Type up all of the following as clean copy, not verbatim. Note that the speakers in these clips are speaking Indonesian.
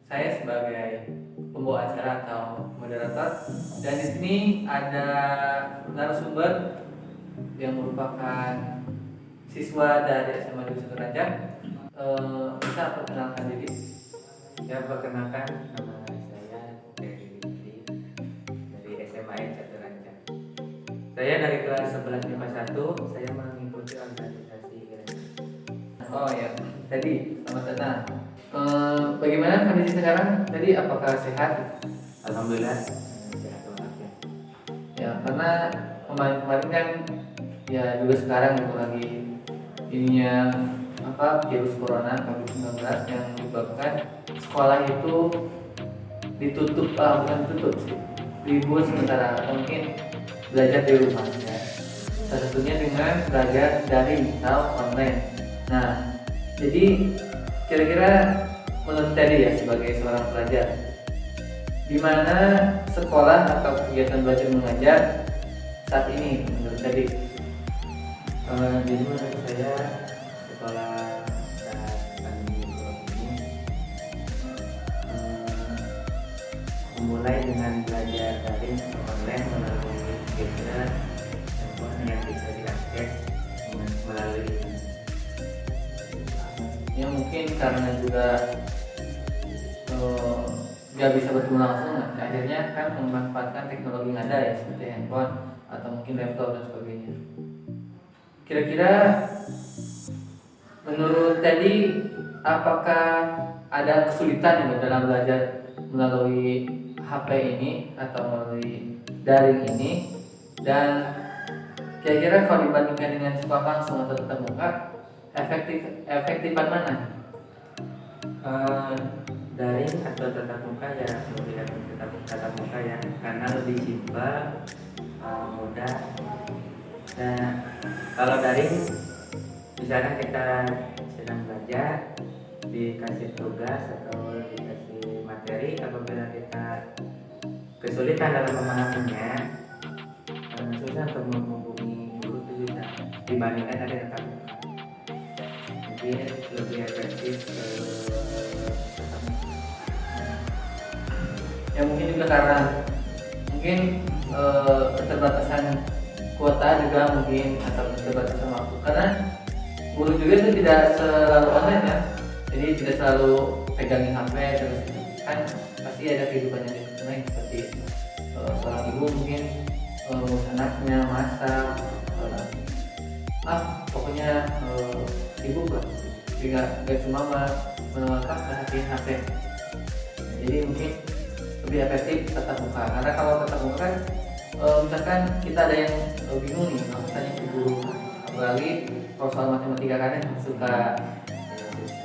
saya sebagai pembawa acara atau moderator, dan di sini ada narasumber yang merupakan siswa dari SMA Negeri 1 Ranca. Bisa perkenalkan diri? Ya, perkenalkan, nama saya Dewi Witri dari SMA 1 Ranca. Saya dari kelas 11 MIPA 1, saya mengikuti organisasi Ranca. Oh ya, tadi selamat datang. Bagaimana kondisi sekarang? Tadi apakah sehat? Alhamdulillah sehat walafiat. Ya, karena kemarin-kemarin kan ya juga sekarang gitu lagi ininya virus corona COVID-19 yang menyebabkan sekolah itu ditutup, bukan ditutup sih, libur sementara atau mungkin belajar di rumah ya. Salah satunya dengan belajar daring atau online. Nah, jadi kira-kira menurut tadi ya sebagai seorang pelajar, di mana sekolah atau kegiatan belajar mengajar saat ini menurut tadi? Jadi menurut saya sekolah saat pandemi ini memulai dengan belajar daring atau online melalui gadget handphone yang bisa diakses melalui Ya mungkin karena juga nggak bisa bertemu langsung, akhirnya kan memanfaatkan teknologi yang ada ya seperti handphone atau mungkin laptop dan sebagainya. Kira-kira menurut tadi apakah ada kesulitan ya dalam belajar melalui HP ini atau melalui daring ini, dan kira-kira kalau dibandingkan dengan sekolah langsung atau tatap muka, efektifan mana? Daring atau tatap muka ya, melihat tatap muka ya, karena lebih simpel, mudah. Dan kalau daring, misalkan kita sedang belajar, dikasih tugas atau dikasih materi, apabila kita kesulitan dalam memahaminya, susah untuk menghubungi guru itu bisa dibandingkan dari tatap muka. Jadi lebih efektif tatap muka. Ya mungkin juga karena keterbatasan kuota juga mungkin, atau keterbatasan waktu, karena guru juga itu tidak selalu online ya, jadi tidak selalu pegangin HP terus kan, pasti ada kehidupannya di lain seperti seorang ibu mungkin ngurus anaknya, masak, pokoknya sibuk lah, juga gak cuma perhatiin HP. Jadi mungkin lebih efektif tatap muka, karena kalau tatap muka kan misalkan kita ada yang bingung nih, aku tanya ke guru, apalagi kalau soal matematika kan suka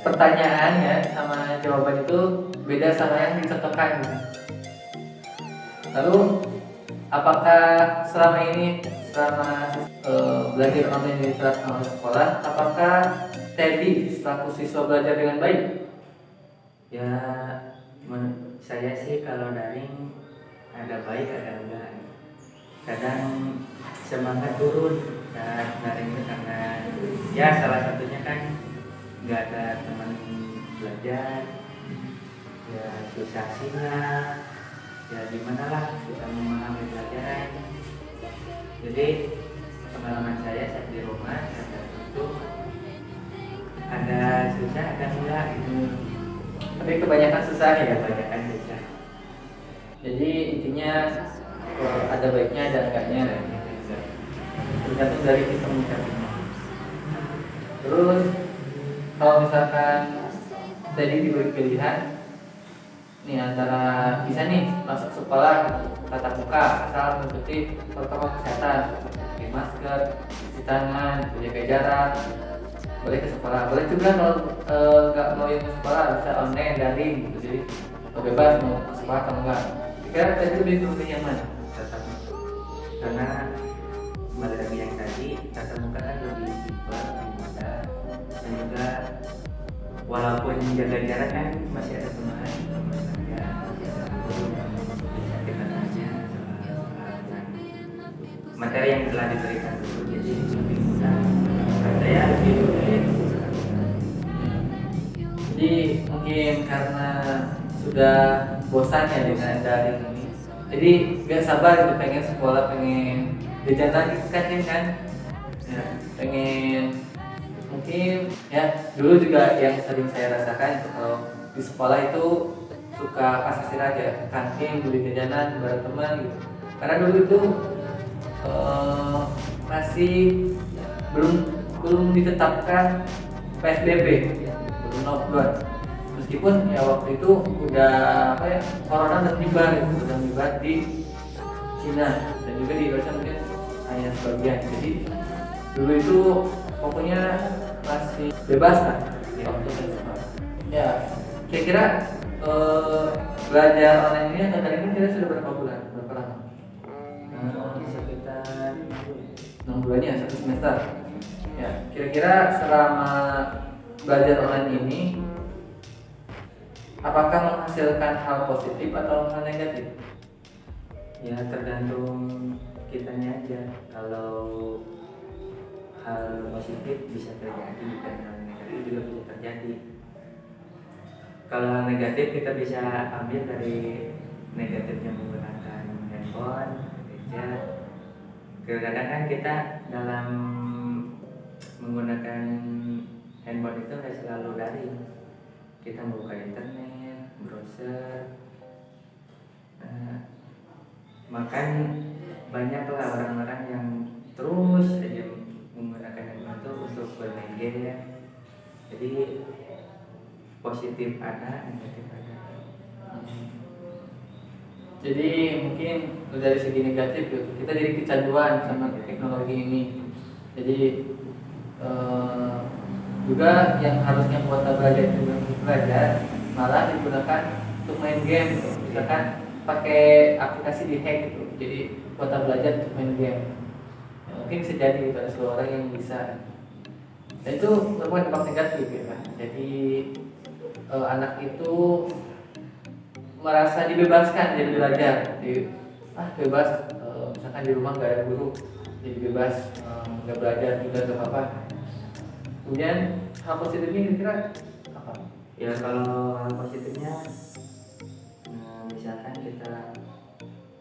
pertanyaannya sama jawaban itu beda sama yang dicontohkan gitu. Lalu apakah selama belajar online diterapkan oleh sekolah, apakah Teddy selaku siswa belajar dengan baik? Ya, menurut saya sih kalau daring ada baik ada enggak. Kadang semangat turun saat daring itu karena ya salah satunya kan nggak ada teman belajar, ya susah sinyal, ya gimana lah kita memahami pelajaran. Jadi pengalaman saya saat di rumah itu ada susah ada enggak gitu. Tapi kebanyakan susah ya. Kebanyakan susah. Jadi intinya ada baiknya ada enggaknya, tergantung dari kita menyikapinya. Terus kalau misalkan tadi diberi pilihan nih antara bisa nih masuk sekolah tatap muka asal mengikuti protokol kesehatan, pakai masker, cuci tangan, jaga jarak, boleh ke sekolah. Boleh juga kalau nggak mau yang ke sekolah bisa online daring gitu, jadi bebas mau ke sekolah atau enggak. Kira tadi lebih pilih yang mana? Tatap muka, karena melalui yang tadi tatap muka kan lebih simpel, lebih mudah, dan juga walaupun jaga jarak kan masih ada teman saja, masih ada guru yang bisa kita tanya soal materi yang telah diberikan dulu, jadi lebih mudah. Saya lebih memilih. Jadi mungkin karena sudah bosan ya dengan daring ini. Jadi gak sabar gitu pengen sekolah, pengen jajan lagi kan ya, pengen mungkin ya dulu juga yang sering saya rasakan kalau di sekolah itu suka pas istirahat ya ke kantin beli jajanan bareng teman gitu. Karena dulu itu masih belum belum ditetapkan PSBB, belum lockdown. Meskipun ya waktu itu udah apa ya corona udah menyebar gitu, udah menyebar di Cina dan juga di Indonesia mungkin hanya sebagian. Jadi dulu itu pokoknya masih bebas lah di waktu itu. Ya kira-kira belajar online ini atau daring ini kira sudah berapa bulan, berapa lama? Sekitar 6 bulan ya, 1 semester. Ya, kira-kira selama belajar online ini apakah menghasilkan hal positif atau hal negatif? ya tergantung kitanya aja. Kalau hal positif bisa terjadi dan hal negatif juga bisa terjadi. Kalau hal negatif kita bisa ambil dari negatifnya menggunakan handphone, gadget. Kadang-kadang kan kita dalam menggunakan handphone itu nggak selalu daring. Kita membuka internet, browser, makan banyaklah orang-orang yang terus saja menggunakan handphone itu untuk bermain game. Jadi positif ada, negatif ada. Jadi mungkin dari segi negatif gitu, kita jadi kecanduan sama teknologi ini. Jadi juga yang harusnya kuota belajar malah digunakan untuk main game gitu. Misalkan pakai aplikasi di hack gitu, jadi kuota belajar untuk main game ya, mungkin bisa jadi gitu, ada seorang yang bisa, dan itu merupakan dampak negatif ya kan. Jadi anak itu merasa dibebaskan jadi belajar, jadi bebas, misalkan di rumah nggak ada guru jadi bebas, nggak belajar juga nggak apa-apa. Kemudian hal positifnya kira-kira apa? Ya kalau hal positifnya, misalkan kita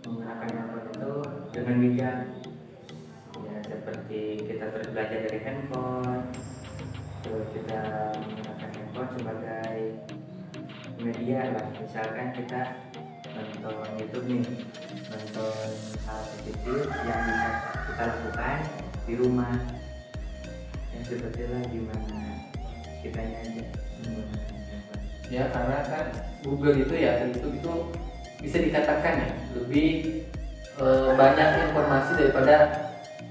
menggunakan handphone itu dengan bijak, ya seperti kita terus belajar dari handphone, terus kita menggunakan handphone sebagai media lah. Misalkan kita nonton YouTube nih, nonton hal positif yang bisa kita lakukan di rumah, yang seperti lah gimana kitanya aja menggunakan handphone. Ya karena kan Google itu ya itu bisa dikatakan ya lebih banyak informasi daripada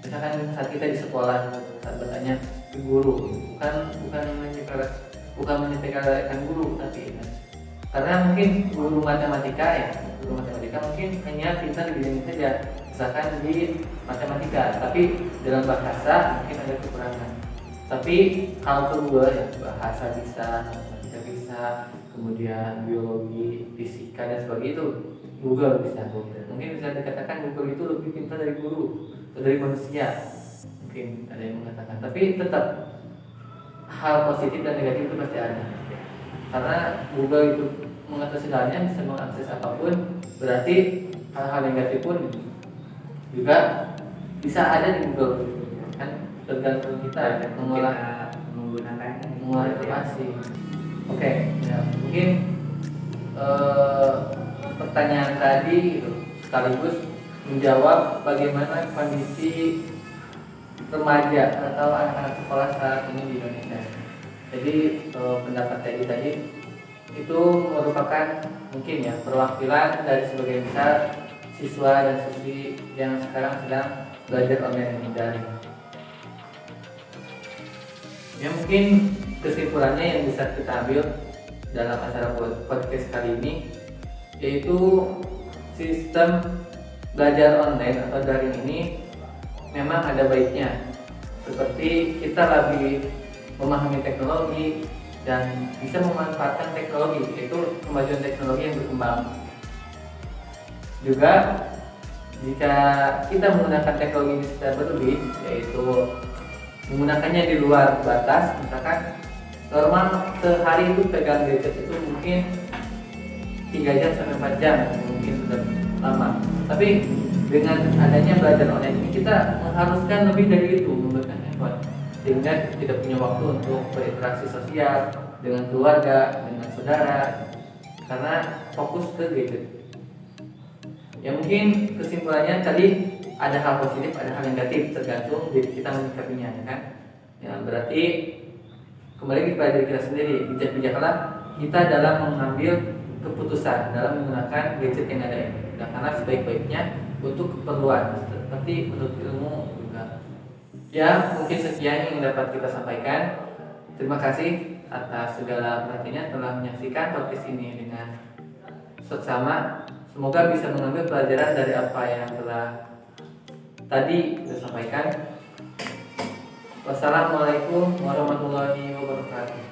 misalkan saat kita di sekolah saat bertanya ke guru, bukan menyepelekan guru, tapi karena mungkin guru matematika mungkin hanya pintar di bidang saja, misalkan di matematika, tapi dalam bahasa mungkin ada kekurangan. Tapi hal kedua ya bahasa bisa, matematika bisa, kemudian biologi, fisika dan sebagainya itu Google bisa. Mungkin bisa dikatakan Google itu lebih pintar dari guru atau dari manusia, mungkin ada yang mengatakan. Tapi tetap hal positif dan negatif itu pasti ada. Karena Google itu mengatasi segalanya, bisa mengakses apapun, berarti hal-hal negatif pun juga bisa ada di Google, kan tergantung kita menggunakan informasi. Oke, ya mungkin pertanyaan tadi sekaligus menjawab bagaimana kondisi remaja atau anak-anak sekolah saat ini di Indonesia. Jadi pendapat tadi itu merupakan mungkin ya perwakilan dari sebagian besar siswa dan siswi yang sekarang sedang belajar online daring. Ya mungkin kesimpulannya yang bisa kita ambil dalam acara podcast kali ini yaitu sistem belajar online atau daring ini memang ada baiknya, seperti kita lebih memahami teknologi dan bisa memanfaatkan teknologi, yaitu kemajuan teknologi yang berkembang. Juga jika kita menggunakan teknologi ini secara berlebih, yaitu menggunakannya di luar batas, misalkan normal sehari itu pegang gadget itu mungkin 3 jam sampai 4 jam mungkin sudah lama. Tapi dengan adanya belajar online ini kita mengharuskan lebih dari itu menggunakan handphone, sehingga tidak punya waktu untuk berinteraksi sosial dengan keluarga, dengan saudara, karena fokus ke gadget. Ya mungkin kesimpulannya tadi ada hal positif, ada hal negatif, tergantung diri kita menyikapinya, ya kan? Ya berarti kembali kepada diri kita sendiri, bijak-bijaklah kita dalam mengambil keputusan dalam menggunakan gadget yang ada ini. Dan karena sebaik-baiknya untuk keperluan seperti menurut ilmu juga. Ya mungkin sekian yang dapat kita sampaikan. Terima kasih atas segala perhatiannya telah menyaksikan podcast ini dengan seksama. Semoga bisa mengambil pelajaran dari apa yang telah tadi kita sampaikan. Wassalamualaikum warahmatullahi wabarakatuh.